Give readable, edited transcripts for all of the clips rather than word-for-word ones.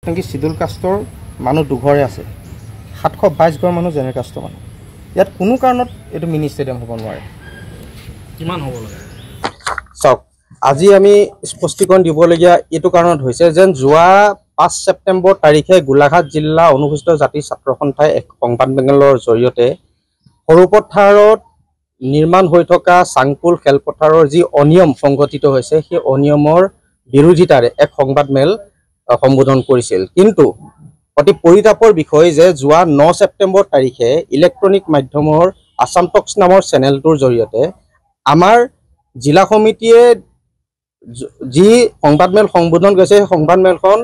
নেকি চিডুল কাষ্টৰ মানুহ দুঘৰে আছে 722 ঘৰ মানুহ জেনেৰেল কাষ্টৰ মানুহ ইয়াত কোনো কাৰণত এইটো মিনি ষ্টেডিয়াম হ'ব নোৱাৰে কিমান হ'ব লাগে চাওক আজি আমি স্পষ্টীকৰণ দিবলগীয়া এইটো কাৰণত হৈছে যেন যোৱা 5 ছেপ্টেম্বৰ তাৰিখে গোলাঘাট জিলা অনুসূচিত জাতি ছাত্ৰ সন্থাই এক সংবাদ মেলৰ জৰিয়তে সৰুপথাৰত নিৰ্মাণ হৈ থকা চাংপুল খেলপথাৰৰ যি অনিয়ম সংঘটিত হৈছে সেই অনিয়মৰ বিৰোধিতাৰে এক সংবাদ মেল সম্বোধন কৰিছিল কিন্তু অতি পৰিতাপৰ বিষয় যে যোৱা 9 ছেপ্টেম্বৰ তাৰিখে ইলেক্ট্ৰনিক মাধ্যমৰ আসাম টক্স নামৰ চেনেলটোৰ জৰিয়তে আমাৰ জিলা সমিতিয়ে যি সংবাদ মেল সম্বোধন কৰিছে সেই সংবাদ মেলখন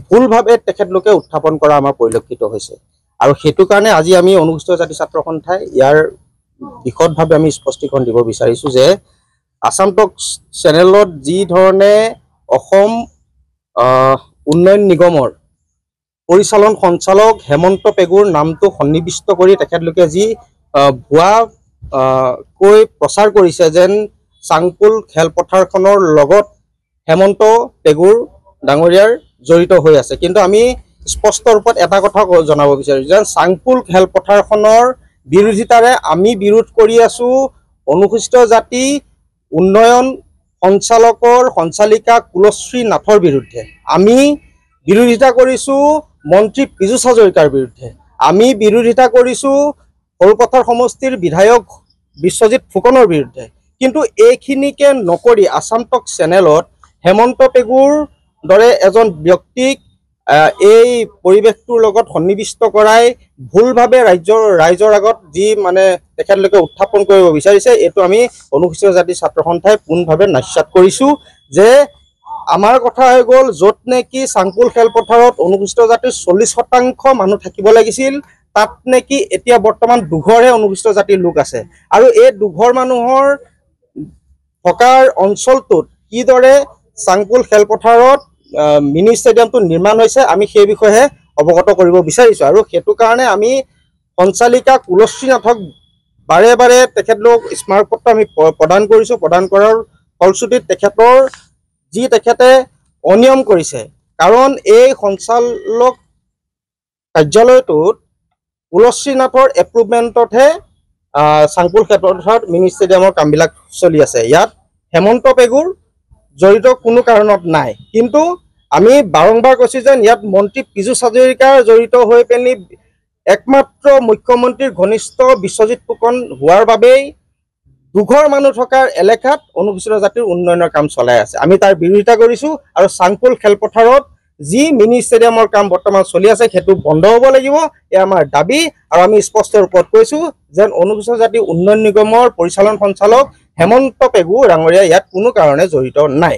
ভুলভাৱে তেখেতলোকে উত্থাপন কৰা আমাৰ পৰিলক্ষিত হৈছে আৰু সেইটো কাৰণে আজি আমি অনুসূচিত জাতি ছাত্ৰ সন্থাই ইয়াৰ বিশদভাৱে আমি স্পষ্টীকৰণ দিব বিচাৰিছো যে আসাম টক্স চেনেলত যি ধৰণে অসম উন্নয়ন নিগমৰ পৰিচালন সঞ্চালক হেমন্ত পেগুৰ নামটো সন্নিবিষ্ট কৰি তেখেতলোকে যি ভুৱা কৈ প্ৰচাৰ কৰিছে যেন চাংপুল খেলপথাৰখনৰ লগত হেমন্ত পেগুৰ ডাঙৰীয়াৰ জড়িত হৈ আছে কিন্তু আমি স্পষ্ট ৰূপত এটা কথা জনাব বিচাৰিছো যে চাংপুল খেলপথাৰখনৰ বিৰোধিতাৰে আমি বিৰোধ কৰি আছো অনুসূচিত জাতি উন্নয়ন সঞ্চালিকা কুলশ্ৰী নাথৰ বিৰুদ্ধে আমি বিৰোধিতা কৰিছো মন্ত্ৰী পীযুষ হাজৰিকাৰ বিৰুদ্ধে আমি বিৰোধিতা কৰিছো সৰুপথাৰ সমষ্টিৰ বিধায়ক বিশ্বজিৎ ফুকনৰ বিৰুদ্ধে কিন্তু এইখিনিকে নকৰি আসাম টক্স চেনেলত হেমন্ত পেগুৰ দৰে এজন ব্যক্তিক এই পৰিৱেশটোৰ লগত সন্নিবিষ্ট কৰাই ভুলভাৱে ৰাইজৰ আগত যি মানে তেখেতলোকে উত্থাপন কৰিব বিচাৰিছে এইটো আমি অনুসূচিত জাতি ছাত্ৰ সন্থাই পূৰ্ণভাৱে নাস্যাত কৰিছো যে আমাৰ কথা হৈ গ'ল য'ত নেকি চাংপুল খেলপথাৰত অনুসূচিত জাতিৰ 40% মানুহ থাকিব লাগিছিল তাত নেকি এতিয়া বৰ্তমান দুঘৰহে অনুসূচিত জাতিৰ লোক আছে আৰু এই দুঘৰ মানুহৰ থকাৰ অঞ্চলটোত কিদৰে চাংপুল খেলপথাৰত মিনি ষ্টেডিয়ামটো নিৰ্মাণ হৈছে আমি সেই বিষয়ে অৱগত কৰিব বিচাৰিছো আৰু সেইটো কাৰণে আমি সঞ্চালিকা কুলশ্ৰী নাথক বাৰে বাৰে তেখেতলোক স্মাৰকপত্ৰ আমি প্ৰদান কৰিছো প্ৰদান কৰাৰ ফলশ্ৰুতিত তেখেতে অনিয়ম কৰিছে কাৰণ এই সঞ্চালক কাৰ্যালয়টোত কুলশ্ৰী নাথৰ এপ্ৰুভমেণ্টতহে চাংপুল খেলপথাৰত মিনি ষ্টেডিয়ামৰ কামবিলাক চলি আছে ইয়াত হেমন্ত পেগুৰ জড়িত কোনো কাৰণত নাই কিন্তু আমি বাৰংবাৰ কৈছো যে ইয়াত মন্ত্ৰী পীযুষ হাজৰিকাৰ জড়িত হৈ পেনি একমাত্ৰ মুখ্যমন্ত্ৰীৰ ঘনিষ্ঠ বিশ্বজিৎ ফুকন হোৱাৰ বাবেই দুঘৰ মানুহ থকাৰ এলেকাত অনুসূচিত জাতিৰ উন্নয়নৰ কাম চলাই আছে আমি তাৰ বিৰোধিতা কৰিছো আৰু চাংপুল খেলপথাৰত যি মিনি ষ্টেডিয়ামৰ কাম বৰ্তমান চলি আছে সেইটো বন্ধ হ'ব লাগিব এয়া আমাৰ দাবী আৰু আমি স্পষ্ট ৰূপত কৈছো যেন অনুসূচিত জাতি উন্নয়ন নিগমৰ পৰিচালন সঞ্চালক হেমন্ত পেগু ডাঙৰীয়া ইয়াত কোনো কাৰণে জড়িত নাই